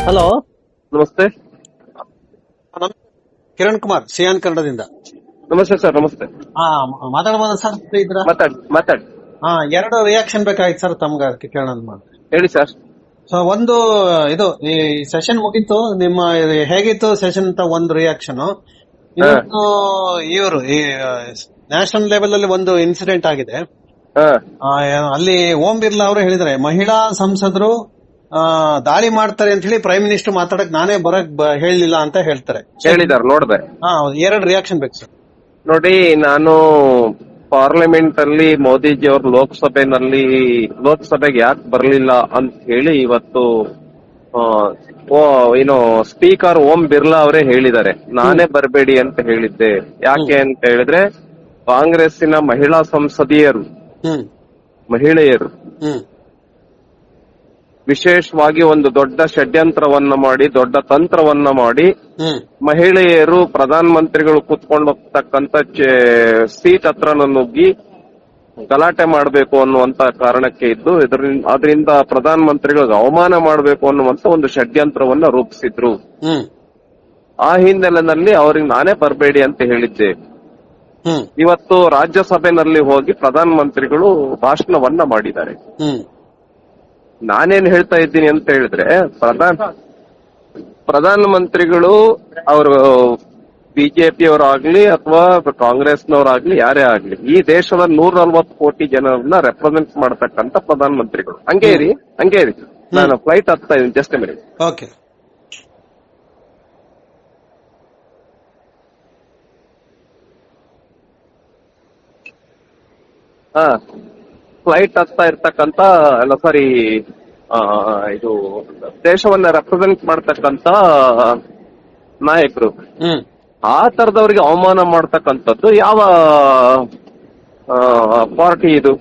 Hello, ನಮಸ್ತೆ. Kiran Kumar Xi'an ಕನ್ನಡದಿಂದ. ನಮಸ್ತೆ ಸರ್. ನಮಸ್ತೆ. ಮಾತಾಡಬಹುದಾ ಸರ್? ಇದ್ರ ಮಾತಾಡಿ. ಎರಡು ರಿಯಾಕ್ಷನ್ ಬೇಕಾಗಿತ್ತು ಸರ್ ತಮ್ಗೆ, ಅದಕ್ಕೆ ಕೇಳೋಣ ಅಂತ ಮಾಡಿ. ಹೇಳಿ ಸರ್. ಸೊ ಒಂದು ಇದು ಈ ಸೆಷನ್ ಮುಗೀತು, ನಿಮ್ಮ ಹೇಗಿತ್ತು ಸೆಷನ್ ಅಂತ ಒಂದು ರಿಯಾಕ್ಷನ್. ಇವತ್ತು ಇವರು ಈ ನ್ಯಾಷನಲ್ ಲೆವೆಲ್ ಅಲ್ಲಿ ಒಂದು ಇನ್ಸಿಡೆಂಟ್ ಆಗಿದೆ. ಅಲ್ಲಿ ಓಂ ಬಿರ್ಲಾ ಅವರು ಹೇಳಿದ್ದಾರೆ, ಮಹಿಳಾ ಸಂಸದರು ದಾಳಿ ಮಾಡ್ತಾರೆ ಅಂತ ಹೇಳಿ ಪ್ರೈಮ್ ಮಿನಿಸ್ಟರ್ ಮಾತಾಡಕ್ ನಾನೇ ಬರಕ್ ಹೇಳಲಿಲ್ಲ ಅಂತ ಹೇಳ್ತಾರೆ. ಹೇಳಿದಾರೆ, ನೋಡ್ದೆ. ಎರಡು ರಿಯಾಕ್ಷನ್ ಬೇಕು ಸರ್. ನೋಡಿ, ನಾನು ಪಾರ್ಲಿಮೆಂಟ್ ಅಲ್ಲಿ ಮೋದಿಜಿ ಅವರು ಲೋಕಸಭೆಗೆ ಯಾಕೆ ಬರಲಿಲ್ಲ ಅಂತ ಹೇಳಿ ಇವತ್ತು ಏನು ಸ್ಪೀಕರ್ ಓಂ ಬಿರ್ಲಾ ಅವರೇ ಹೇಳಿದ್ದಾರೆ. ನಾನೇ ಬರಬೇಡಿ ಅಂತ ಹೇಳಿದ್ದೆ. ಯಾಕೆ ಅಂತ ಹೇಳಿದ್ರೆ, ಕಾಂಗ್ರೆಸ್ಸಿನ ಮಹಿಳಾ ಸಂಸದೀಯರು, ಮಹಿಳೆಯರು ವಿಶೇಷವಾಗಿ ಒಂದು ದೊಡ್ಡ ಷಡ್ಯಂತ್ರವನ್ನ ಮಾಡಿ, ದೊಡ್ಡ ತಂತ್ರವನ್ನ ಮಾಡಿ, ಮಹಿಳೆಯರು ಪ್ರಧಾನ ಮಂತ್ರಿಗಳು ಕೂತ್ಕೊಂಡು ಹೋಗ್ತಕ್ಕಂತ ಸೀಟ್ ಹತ್ರನ ನುಗ್ಗಿ ಗಲಾಟೆ ಮಾಡಬೇಕು ಅನ್ನುವಂತ ಕಾರಣಕ್ಕೆ ಇದ್ದು, ಅದರಿಂದ ಪ್ರಧಾನ ಮಂತ್ರಿಗಳಿಗೆ ಅವಮಾನ ಮಾಡಬೇಕು ಅನ್ನುವಂತ ಒಂದು ಷಡ್ಯಂತ್ರವನ್ನ ರೂಪಿಸಿದ್ರು. ಆ ಹಿನ್ನೆಲೆಯಲ್ಲಿ ಅವ್ರಿಗೆ ನಾನೇ ಬರಬೇಡಿ ಅಂತ ಹೇಳಿದ್ದೆ. ಇವತ್ತು ರಾಜ್ಯಸಭೆನಲ್ಲಿ ಹೋಗಿ ಪ್ರಧಾನ ಮಂತ್ರಿಗಳು ಭಾಷಣವನ್ನ ಮಾಡಿದ್ದಾರೆ. ನಾನೇನ್ ಹೇಳ್ತಾ ಇದ್ದೀನಿ ಅಂತ ಹೇಳಿದ್ರೆ, ಪ್ರಧಾನ ಮಂತ್ರಿಗಳು ಅವರು ಬಿಜೆಪಿಯವರಾಗ್ಲಿ ಅಥವಾ ಕಾಂಗ್ರೆಸ್ನವರಾಗ್ಲಿ ಯಾರೇ ಆಗ್ಲಿ, ಈ ದೇಶದ 140 ಕೋಟಿ ಜನರನ್ನ ರೆಪ್ರೆಸೆಂಟ್ ಮಾಡತಕ್ಕಂತ ಪ್ರಧಾನ ಮಂತ್ರಿಗಳು. ಹಂಗೆ ಇರಿ. ನಾನು ಫ್ಲೈಟ್ ಹತ್ತಾ ಇದ್ದೀನಿ, ಜಸ್ಟ್ ಮಿನಿಟ್. ಓಕೆ. ಫ್ಲೈಟ್ ಹತ್ತಾ ಇರ್ತಕ್ಕಂತ ಇದು ದೇಶವನ್ನ ರೆಪ್ರೆಸೆಂಟ್ ಮಾಡ್ತಕ್ಕಂತ ನಾಯಕರು, ಆ ತರದವರಿಗೆ ಅವಮಾನ ಮಾಡ್ತಕ್ಕಂಥದ್ದು ಯಾವ ಪಾರ್ಟಿ ಇದು?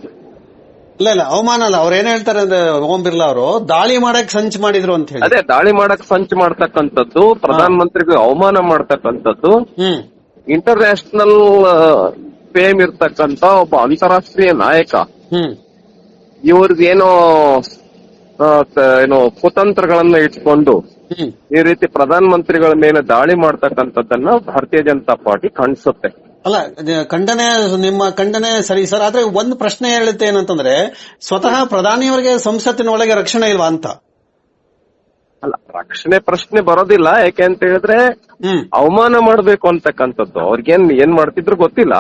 ಇಲ್ಲ, ಅವಮಾನ ಅಲ್ಲ. ಅವ್ರು ಏನ್ ಹೇಳ್ತಾರೆ ಅಂದ್ರೆ, ಓಂ ಬಿರ್ಲಾ ಅವರು ದಾಳಿ ಮಾಡಕ್ ಸಂಚು ಮಾಡಿದ್ರು ಅಂತ ಹೇಳಿ. ಅದೇ, ದಾಳಿ ಮಾಡಕ್ ಸಂಚು ಮಾಡ್ತಕ್ಕಂಥದ್ದು, ಪ್ರಧಾನ ಮಂತ್ರಿಗಳು ಅವಮಾನ ಮಾಡ್ತಕ್ಕಂಥದ್ದು, ಇಂಟರ್ನ್ಯಾಷನಲ್ ಫೇಮ್ ಇರ್ತಕ್ಕಂತ ಒಬ್ಬ ಅಂತಾರಾಷ್ಟ್ರೀಯ ನಾಯಕ, ಇವ್ರಿಗೇನೋ ಕುತಂತ್ರಗಳನ್ನ ಇಟ್ಕೊಂಡು ಈ ರೀತಿ ಪ್ರಧಾನ ಮಂತ್ರಿಗಳ ಮೇಲೆ ದಾಳಿ ಮಾಡ್ತಕ್ಕಂಥದ್ದನ್ನ ಭಾರತೀಯ ಜನತಾ ಪಾರ್ಟಿ ಖಂಡಿಸುತ್ತೆ. ಅಲ್ಲ, ನಿಮ್ಮ ಖಂಡನೆ ಸರಿ ಸರ್. ಆದ್ರೆ ಒಂದು ಪ್ರಶ್ನೆ ಹೇಳುತ್ತೆ ಏನಂತಂದ್ರೆ, ಸ್ವತಃ ಪ್ರಧಾನಿಯವರಿಗೆ ಸಂಸತ್ತಿನೊಳಗೆ ರಕ್ಷಣೆ ಇಲ್ವಾ ಅಂತ. ಅಲ್ಲ, ರಕ್ಷಣೆ ಪ್ರಶ್ನೆ ಬರೋದಿಲ್ಲ. ಯಾಕೆ ಅಂತ ಹೇಳಿದ್ರೆ, ಅವಮಾನ ಮಾಡ್ಬೇಕು ಅಂತಕ್ಕಂಥದ್ದು ಅವ್ರಿಗೇನ್ ಏನ್ ಮಾಡ್ತಿದ್ರು ಗೊತ್ತಿಲ್ಲ.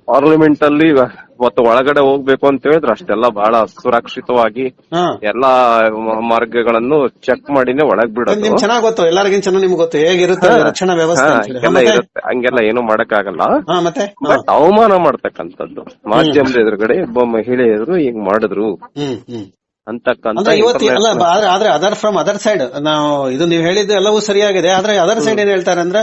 ಪಾರ್ಲಿಮೆಂಟ್ ಅಲ್ಲಿ ಇವತ್ತು ಒಳಗಡೆ ಹೋಗ್ಬೇಕು ಅಂತ ಹೇಳಿದ್ರೆ ಅಷ್ಟೆಲ್ಲ ಬಹಳ ಸುರಕ್ಷಿತವಾಗಿ ಎಲ್ಲಾ ಮಾರ್ಗಗಳನ್ನು ಚೆಕ್ ಮಾಡಿನೇ ಒಳಗ್ ಬಿಡೋದು. ಚೆನ್ನಾಗ್ ಗೊತ್ತು, ಎಲ್ಲರಿಗಿಂತ ಚೆನ್ನಾಗಿ ನಿಮ್ಗೆ ಗೊತ್ತು ಹೇಗಿರುತ್ತೆ ರಕ್ಷಣಾ ವ್ಯವಸ್ಥೆ ಇರುತ್ತೆ. ಹಂಗೆಲ್ಲ ಏನು ಮಾಡಕ್ಕಾಗಲ್ಲ. ಮತ್ತೆ ಬಟ್ ಅವಮಾನ ಮಾಡ್ತಕ್ಕಂಥದ್ದು ಮಾಧ್ಯಮದ ಎದುರುಗಡೆ ಒಬ್ಬ ಮಹಿಳೆಯರು ಹಿಂಗ್ ಮಾಡಿದ್ರು ಅಂತಕ್ಕಂಥ. ಆದ್ರೆ ಅದರ್ ಸೈಡ್ ನಾವು ಇದು ನೀವು ಹೇಳಿದ್ದು ಎಲ್ಲವೂ ಸರಿಯಾಗಿದೆ. ಆದ್ರೆ ಅದರ್ ಸೈಡ್ ಏನ್ ಹೇಳ್ತಾರೆ ಅಂದ್ರೆ,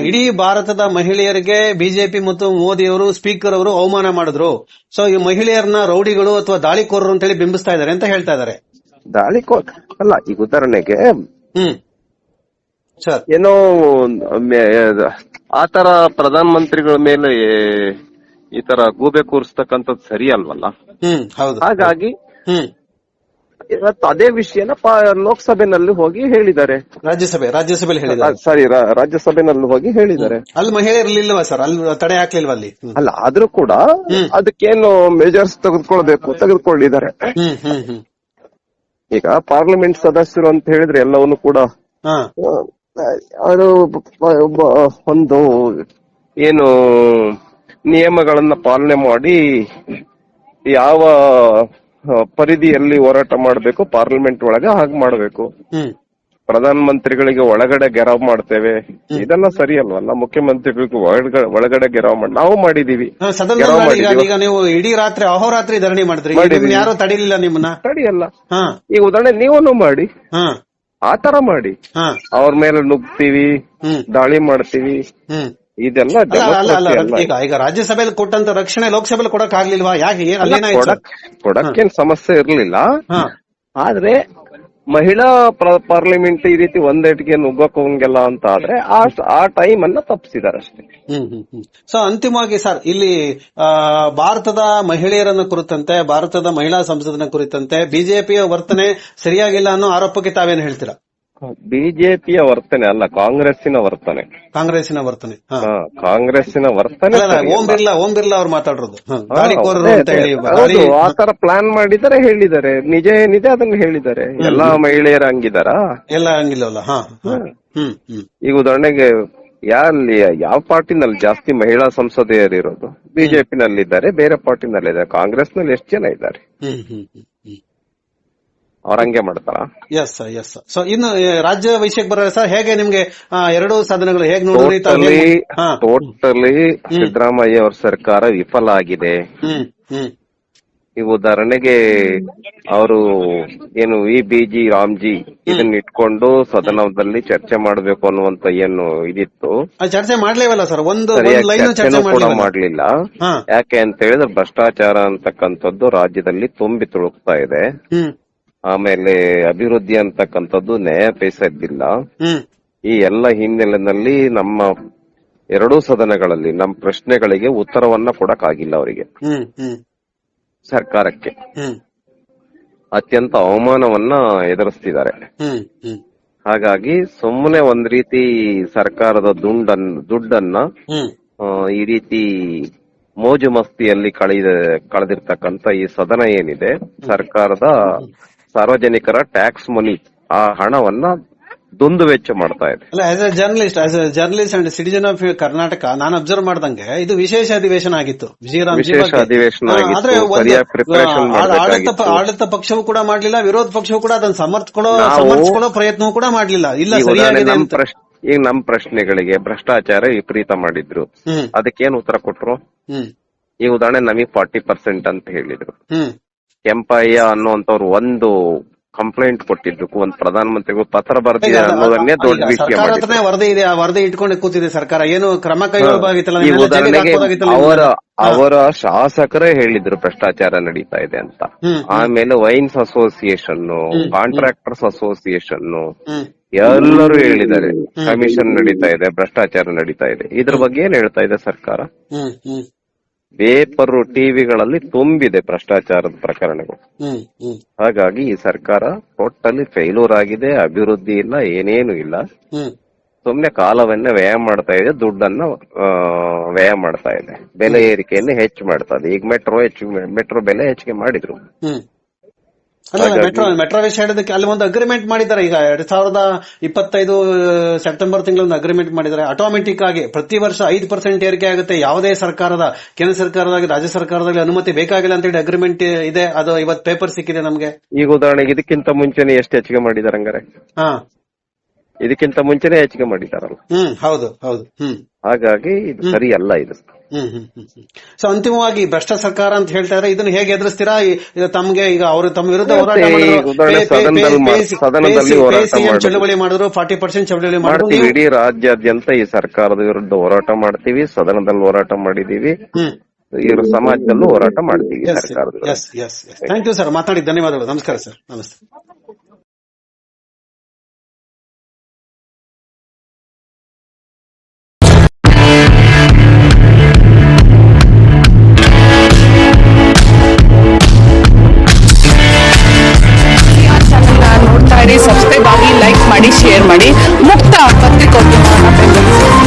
ಇಡೀ ಭಾರತದ ಮಹಿಳೆಯರಿಗೆ ಬಿಜೆಪಿ ಮತ್ತು ಮೋದಿಯವರು ಸ್ಪೀಕರ್ ಅವರು ಅವಮಾನ ಮಾಡಿದ್ರು. ಸೊ ಈ ಮಹಿಳೆಯರನ್ನ ರೌಡಿಗಳು ಅಥವಾ ದಾಳಿಕೋರರು ಅಂತ ಹೇಳಿ ಬಿಂಬಿಸ್ತಾ ಇದಾರೆ ಅಂತ ಹೇಳ್ತಾ ಇದಾರೆ. ದಾಳಿಕೋರ್ ಅಲ್ಲ, ಈಗ ಉದಾಹರಣೆಗೆ ಸರ್ ಏನೋ ಆತರ ಪ್ರಧಾನ ಮಂತ್ರಿಗಳ ಮೇಲೆ ಈ ತರ ಗೂಬೆ ಕೂರಿಸ್ತಕ್ಕಂಥದ್ದು ಸರಿ ಅಲ್ವಲ್ಲ. ಹೌದು. ಹಾಗಾಗಿ ಇವತ್ತು ಅದೇ ವಿಷಯನ ಲೋಕಸಭೆನಲ್ಲಿ ಹೋಗಿ ಹೇಳಿದ್ದಾರೆ. ರಾಜ್ಯಸಭೆಯಲ್ಲಿ ಹೇಳಿದ್ದಾರೆ. ಸಾರಿ, ರಾಜ್ಯಸಭೆನಲ್ಲಿ ಹೋಗಿ ಹೇಳಿದ್ದಾರೆ. ಅಲ್ಲಿ ಮಹಿಳೆಯರಿಲ್ವಾ ಸರ್? ಅಲ್ಲಿ ತಡೆ ಹಾಕ್ಲಿಲ್ವಾ ಅಲ್ಲಿ? ಅಲ್ಲ, ಆದ್ರೂ ಕೂಡ ಅದಕ್ಕೇನು ಮೆಜರ್ಸ್ ತೆಗೆದುಕೊಂಡಿದ್ದಾರೆ. ಈಗ ಪಾರ್ಲಿಮೆಂಟ್ ಸದಸ್ಯರು ಅಂತ ಹೇಳಿದ್ರೆ ಎಲ್ಲವನ್ನು ಕೂಡ ಅದು ಒಂದು ಏನು ನಿಯಮಗಳನ್ನ ಪಾಲನೆ ಮಾಡಿ ಯಾವ ಪರಿಧಿಯಲ್ಲಿ ಹೋರಾಟ ಮಾಡಬೇಕು ಪಾರ್ಲಿಮೆಂಟ್ ಒಳಗೆ ಹಾಗೆ ಮಾಡಬೇಕು. ಪ್ರಧಾನ ಮಂತ್ರಿಗಳಿಗೆ ಒಳಗಡೆ ಗೆರಾವ್ ಮಾಡ್ತೇವೆ, ಇದೆಲ್ಲ ಸರಿ ಅಲ್ವಲ್ಲ. ಮುಖ್ಯಮಂತ್ರಿಗಳಿಗೂ ಒಳಗಡೆ ಗೆರಾವ್ ಮಾಡಿ ನಾವು ಮಾಡಿದೀವಿ. ಈಗ ನೀವು ಇಡೀ ರಾತ್ರಿ ಅಹೋರಾತ್ರಿ ಧರಣಿ ಮಾಡ್ತೀರಿ, ಯಾರು ತಡಿಲಿಲ್ಲ ನಿಮ್ಮನ್ನ? ತಡಿಯಲ್ಲ. ಈಗ ಉದಾಹರಣೆ ನೀವೂ ಮಾಡಿ, ಆತರ ಮಾಡಿ ಅವ್ರ ಮೇಲೆ ನುಗ್ತೀವಿ, ದಾಳಿ ಮಾಡ್ತೀವಿ, ಇದೆಲ್ಲ ಈಗ ರಾಜ್ಯಸಭೆಯಲ್ಲಿ ಕೊಟ್ಟಂತ ರಕ್ಷಣೆ ಲೋಕಸಭೆಯಲ್ಲಿ ಕೊಡಕ್ ಆಗ್ಲಿಲ್ವಾ? ಯಾಕೆ? ಕೊಡಕ್ಕೇನ್ ಸಮಸ್ಯೆ ಇರ್ಲಿಲ್ಲ. ಆದ್ರೆ ಮಹಿಳಾ ಪಾರ್ಲಿಮೆಂಟ್ ಈ ರೀತಿ ಒಂದೇಟಿಗೆ ನುಗ್ಗಕ್ ಹೋಗಂಗಿಲ್ಲ ಅಂತ ಆದ್ರೆ ಆ ಟೈಮ್ ಅನ್ನ ತಪ್ಪಿಸಿದಾರೆ ಅಷ್ಟೇ. ಸೊ ಅಂತಿಮವಾಗಿ ಸರ್, ಇಲ್ಲಿ ಭಾರತದ ಮಹಿಳೆಯರನ್ನ ಕುರಿತಂತೆ, ಭಾರತದ ಮಹಿಳಾ ಸಂಸದನ ಕುರಿತಂತೆ ಬಿಜೆಪಿಯ ವರ್ತನೆ ಸರಿಯಾಗಿಲ್ಲ ಅನ್ನೋ ಆರೋಪಕ್ಕೆ ತಾವೇನು ಹೇಳ್ತೀರಾ? ಬಿಜೆಪಿಯ ವರ್ತನೆ ಅಲ್ಲ, ಕಾಂಗ್ರೆಸ್ಸಿನ ವರ್ತನೆ. ಕಾಂಗ್ರೆಸ್ಸಿನ ವರ್ತನೆ ಕಾಂಗ್ರೆಸ್ಸಿನ ವರ್ತನೆ ಓಂ ಬಿರ್ಲಾ ಅವ್ರು ಮಾತಾಡಿರೋದು ದಾಳಿಕೋರರು ಅಂತ ಹೇಳಿ ಆತರ ಪ್ಲಾನ್ ಮಾಡಿದರೆ ಹೇಳಿದ್ದಾರೆ. ನಿಜ ಏನಿದೆ ಅದನ್ನ ಹೇಳಿದ್ದಾರೆ. ಎಲ್ಲಾ ಮಹಿಳೆಯರ ಹಂಗಿದಾರ? ಎಲ್ಲ ಹಂಗಿಲ್ಲವಲ್ಲ. ಈಗ ಉದಾಹರಣೆಗೆ ಯಾವ ಪಾರ್ಟಿನಲ್ಲಿ ಜಾಸ್ತಿ ಮಹಿಳಾ ಸಂಸದೆಯರು ಇರೋದು? ಬಿಜೆಪಿನಲ್ಲಿದ್ದಾರೆ, ಬೇರೆ ಪಾರ್ಟಿನಲ್ಲಿದ್ದಾರೆ. ಕಾಂಗ್ರೆಸ್ನಲ್ಲಿ ಎಷ್ಟು ಜನ ಇದ್ದಾರೆ? ಅವ್ರಂಗೆ ಮಾಡ್ತಾರ? ಎಸ್. ಸೊ ಇನ್ನು ರಾಜ್ಯ ವಿಷಯಕ್ಕೆ ಬರೋಣ ಸರ್. ಹೇಗೆ ನಿಮ್ಗೆ ಎರಡೂ ಸಾಧನೆಗಳು ಹೇಗೆ ನೋಡಿದ್ರಿ? ಟೋಟಲಿ ಸಿದ್ದರಾಮಯ್ಯ ಅವ್ರ ಸರ್ಕಾರ ವಿಫಲ ಆಗಿದೆ. ಈಗ ಉದಾಹರಣೆಗೆ ಅವರು ಏನು BG ರಾಮ್ಜಿ ಇದನ್ನ ಇಟ್ಕೊಂಡು ಸದನದಲ್ಲಿ ಚರ್ಚೆ ಮಾಡಬೇಕು ಅನ್ನುವಂತ ಏನು ಇದಿತ್ತು, ಚರ್ಚೆ ಮಾಡ್ಲೇವಲ್ಲ ಸರ್. ಚರ್ಚೆನೂ ಕೂಡ ಮಾಡ್ಲಿಲ್ಲ. ಯಾಕೆ ಅಂತ ಹೇಳಿದ್ರೆ ಭ್ರಷ್ಟಾಚಾರ ಅಂತಕ್ಕಂಥದ್ದು ರಾಜ್ಯದಲ್ಲಿ ತುಂಬಿ ತುಳುಕ್ತಾ ಇದೆ. ಆಮೇಲೆ ಅಭಿವೃದ್ಧಿ ಅಂತಕ್ಕಂಥದ್ದು ನ್ಯಾಯ ಪೈಸದ್ದಿಲ್ಲ. ಈ ಎಲ್ಲ ಹಿನ್ನೆಲೆಯಲ್ಲಿ ನಮ್ಮ ಎರಡೂ ಸದನಗಳಲ್ಲಿ ನಮ್ಮ ಪ್ರಶ್ನೆಗಳಿಗೆ ಉತ್ತರವನ್ನ ಕೊಡಕ್ಕಾಗಿಲ್ಲ ಅವರಿಗೆ. ಸರ್ಕಾರಕ್ಕೆ ಅತ್ಯಂತ ಅವಮಾನವನ್ನ ಎದುರಿಸ್ತಿದ್ದಾರೆ. ಹಾಗಾಗಿ ಸುಮ್ಮನೆ ಒಂದ್ ರೀತಿ ಸರ್ಕಾರದ ದುಡ್ಡನ್ನ ಈ ರೀತಿ ಮೋಜು ಮಸ್ತಿಯಲ್ಲಿ ಕಳೆದಿರ್ತಕ್ಕಂಥ ಈ ಸದನ ಏನಿದೆ, ಸರ್ಕಾರದ ಸಾರ್ವಜನಿಕರ ಟ್ಯಾಕ್ಸ್ ಮನಿ, ಆ ಹಣವನ್ನ ದುಂದು ವೆಚ್ಚ ಮಾಡ್ತಾ ಇದೆ. ಅಲ್ಲ, as A journalist and citizen of Karnataka ನಾನು ಅಬ್ಸರ್ವ್ ಮಾಡ್ದಂಗೆ ಇದು ವಿಶೇಷ ಅಧಿವೇಶನ ಆಗಿತ್ತು. ವಿಶೇಷ ಅಧಿವೇಶನ ಆಡಳಿತ ಪಕ್ಷವೂ ಕೂಡ ಮಾಡ್ಲಿಲ್ಲ, ವಿರೋಧ ಪಕ್ಷವೂ ಕೂಡ ಅದನ್ನ ಸಮರ್ಥಿಸಿಕೊಳ್ಳೋ ಪ್ರಯತ್ನವೂ ಕೂಡ ಮಾಡ್ಲಿಲ್ಲ. ಇಲ್ಲ, ಸರಿಯಾಗಿದೆ ಅಂತ. ಈಗ ನಮ್ ಪ್ರಶ್ನೆಗಳಿಗೆ ಭ್ರಷ್ಟಾಚಾರ ವಿಪರೀತ ಮಾಡಿದ್ರು, ಅದಕ್ಕೇನು ಉತ್ತರ ಕೊಟ್ರು? ಈ ಉದಾಹರಣೆ ನಮಗೆ 40% ಅಂತ ಹೇಳಿದ್ರು. ಕೆಂಪಯ್ಯ ಅನ್ನುವಂತವ್ರು ಒಂದು ಕಂಪ್ಲೇಂಟ್ ಕೊಟ್ಟಿದ್ರು, ಒಂದು ಪ್ರಧಾನ ಮಂತ್ರಿಗಳು ಪತ್ರ ಬರೆದಿದೆ ಅನ್ನೋದನ್ನೇ ದೊಡ್ಡ ವಿಷಯ ಮಾಡಿದ್ರು. ವರದಿ ಇದೆ, ಆ ವರದಿ ಇಟ್ಕೊಂಡು ಕೂತಿದೆ ಸರ್ಕಾರ, ಏನು ಕ್ರಮ ಈ ಉದಾಹರಣೆಗೆ ಅವರ ಶಾಸಕರೇ ಹೇಳಿದ್ರು ಭ್ರಷ್ಟಾಚಾರ ನಡೀತಾ ಇದೆ ಅಂತ. ಆಮೇಲೆ ವೈನ್ಸ್ ಅಸೋಸಿಯೇಷನ್, ಕಾಂಟ್ರಾಕ್ಟರ್ಸ್ ಅಸೋಸಿಯೇಷನ್ ಎಲ್ಲರೂ ಹೇಳಿದ್ದಾರೆ ಕಮಿಷನ್ ನಡೀತಾ ಇದೆ, ಭ್ರಷ್ಟಾಚಾರ ನಡೀತಾ ಇದೆ. ಇದ್ರ ಬಗ್ಗೆ ಏನ್ ಹೇಳ್ತಾ ಇದೆ ಸರ್ಕಾರ? ಪೇಪರ್ ಟಿವಿಗಳಲ್ಲಿ ತುಂಬಿದೆ ಭ್ರಷ್ಟಾಚಾರದ ಪ್ರಕರಣಗಳು. ಹಾಗಾಗಿ ಈ ಸರ್ಕಾರ ಟೋಟಲಿ ಫೇಲ್ಯೂರ್ ಆಗಿದೆ. ಅಭಿವೃದ್ಧಿ ಇಲ್ಲ, ಏನೇನು ಇಲ್ಲ. ಸುಮ್ನೆ ಕಾಲವನ್ನ ವ್ಯಯ ಮಾಡ್ತಾ ಇದೆ, ದುಡ್ಡನ್ನ ವ್ಯಯ ಮಾಡ್ತಾ ಇದೆ, ಬೆಲೆ ಏರಿಕೆಯನ್ನು ಹೆಚ್ಚು ಮಾಡ್ತಾ ಇದೆ. ಈಗ ಮೆಟ್ರೋ ಬೆಲೆ ಹೆಚ್ಚಿಗೆ ಮಾಡಿದ್ರು. ಮೆಟ್ರೋ ವಿಷಯ ಹೇಳಿದಕ್ಕೆ ಅಲ್ಲಿ ಒಂದು ಅಗ್ರಿಮೆಂಟ್ ಮಾಡಿದ್ದಾರೆ. ಈಗ 2025 ಸೆಪ್ಟೆಂಬರ್ ತಿಂಗಳೊಂದು ಅಗ್ರಿಮೆಂಟ್ ಮಾಡಿದ್ದಾರೆ. ಆಟೋಮೆಟಿಕ್ ಆಗಿ ಪ್ರತಿ ವರ್ಷ 5% ಏರಿಕೆ ಆಗುತ್ತೆ. ಯಾವುದೇ ಸರ್ಕಾರದ, ಕೇಂದ್ರ ಸರ್ಕಾರದಾಗಿ ರಾಜ್ಯ ಸರ್ಕಾರದಲ್ಲಿ ಅನುಮತಿ ಬೇಕಾಗಿಲ್ಲ ಅಂತ ಹೇಳಿ ಅಗ್ರಿಮೆಂಟ್ ಇದೆ. ಅದು ಇವತ್ತು ಪೇಪರ್ ಸಿಕ್ಕಿದೆ ನಮ್ಗೆ. ಈಗ ಉದಾಹರಣೆಗೆ ಇದಕ್ಕಿಂತ ಮುಂಚೆನೆ ಎಷ್ಟು ಹೆಚ್ಚಿಗೆ ಮಾಡಿದ್ದಾರೆ ಹಂಗಾರೆ? ಇದಕ್ಕಿಂತ ಮುಂಚೆನೆ ಹೆಚ್ಚಿಗೆ ಮಾಡಿದಾರಲ್ಲ. ಹೌದು. ಹಾಗಾಗಿ ಇದು ಸರಿಯಲ್ಲ ಇದು. ಸೊ ಅಂತಿಮವಾಗಿ ಭ್ರಷ್ಟ ಸರ್ಕಾರ ಅಂತ ಹೇಳ್ತಾ ಇದ್ರೆ ಇದನ್ನ ಹೇಗೆ ಎದುರಿಸ್ತೀರಾ? ತಮ್ಗೆ ಈಗ ಅವರು ತಮ್ಮ ವಿರುದ್ಧ ಹೋರಾಟ ಚಳವಳಿ ಮಾಡಿದ್ರು, 40% ಚಳವಳಿ ಮಾಡಿದ್ರು. ಇಡೀ ರಾಜ್ಯಾದ್ಯಂತ ಈ ಸರ್ಕಾರದ ವಿರುದ್ಧ ಹೋರಾಟ ಮಾಡ್ತೀವಿ, ಸದನದಲ್ಲಿ ಹೋರಾಟ ಮಾಡಿದೀವಿ, ಈ ಸಮಾಜದಲ್ಲೂ ಹೋರಾಟ ಮಾಡ್ತೀವಿ ಸರ್ಕಾರದ. ಥ್ಯಾಂಕ್ ಯು ಸರ್, ಮಾತಾಡಿ ಧನ್ಯವಾದಗಳು. ನಮಸ್ಕಾರ ಸರ್. ನಮಸ್ತೆ. ಸಬ್ಸ್ಕ್ರೈಬ್ ಆಗಿ, ಲೈಕ್ ಮಾಡಿ, ಶೇರ್ ಮಾಡಿ. ಮುಕ್ತ ಪತ್ರಿಕೋದ್ಯಮವನ್ನು ಬೆಂಬಲಿಸಿ.